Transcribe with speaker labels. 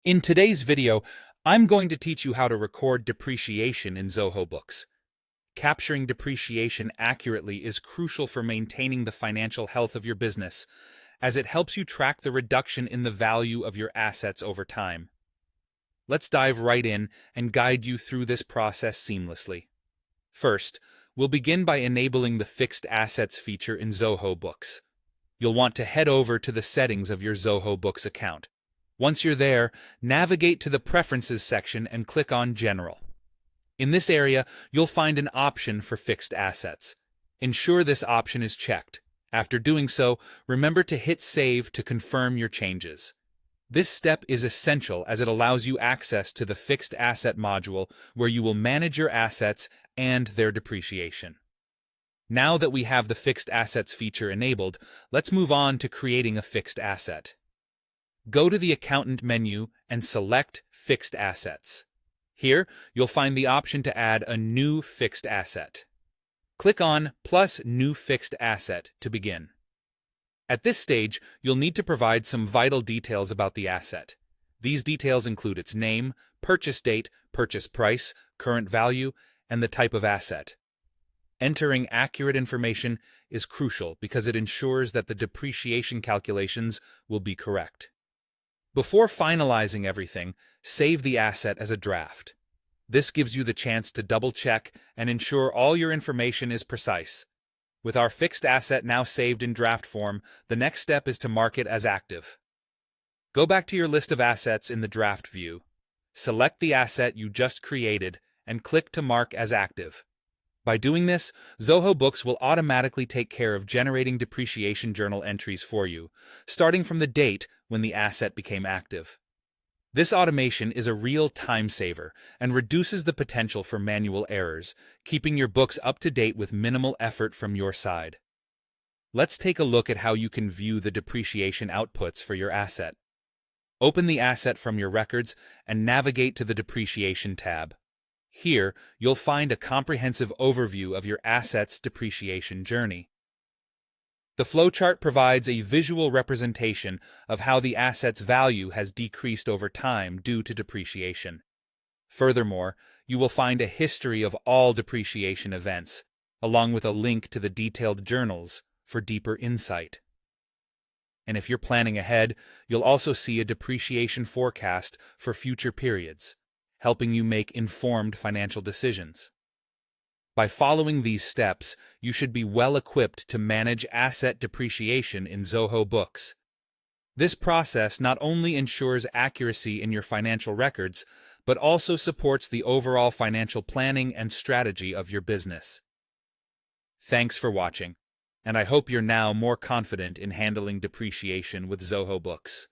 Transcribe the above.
Speaker 1: In today's video, I'm going to teach you how to record depreciation in Zoho Books. Capturing depreciation accurately is crucial for maintaining the financial health of your business, as it helps you track the reduction in the value of your assets over time. Let's dive right in and guide you through this process seamlessly. First, we'll begin by enabling the Fixed Assets feature in Zoho Books. You'll want to head over to the settings of your Zoho Books account. Once you're there, navigate to the Preferences section and click on General. In this area, you'll find an option for fixed assets. Ensure this option is checked. After doing so, remember to hit Save to confirm your changes. This step is essential as it allows you access to the Fixed Asset module where you will manage your assets and their depreciation. Now that we have the Fixed Assets feature enabled, let's move on to creating a fixed asset. Go to the Accountant menu and select Fixed Assets. Here, you'll find the option to add a new fixed asset. Click on Plus New Fixed Asset to begin. At this stage, you'll need to provide some vital details about the asset. These details include its name, purchase date, purchase price, current value, and the type of asset. Entering accurate information is crucial because it ensures that the depreciation calculations will be correct. Before finalizing everything, save the asset as a draft. This gives you the chance to double-check and ensure all your information is precise. With our fixed asset now saved in draft form, the next step is to mark it as active. Go back to your list of assets in the draft view. Select the asset you just created and click to mark as active. By doing this, Zoho Books will automatically take care of generating depreciation journal entries for you, starting from the date when the asset became active. This automation is a real time saver and reduces the potential for manual errors, keeping your books up to date with minimal effort from your side. Let's take a look at how you can view the depreciation outputs for your asset. Open the asset from your records and navigate to the Depreciation tab. Here, you'll find a comprehensive overview of your asset's depreciation journey. The flowchart provides a visual representation of how the asset's value has decreased over time due to depreciation. Furthermore, you will find a history of all depreciation events, along with a link to the detailed journals for deeper insight. And if you're planning ahead, you'll also see a depreciation forecast for future periods, helping you make informed financial decisions. By following these steps, you should be well equipped to manage asset depreciation in Zoho Books. This process not only ensures accuracy in your financial records, but also supports the overall financial planning and strategy of your business. Thanks for watching, and I hope you're now more confident in handling depreciation with Zoho Books.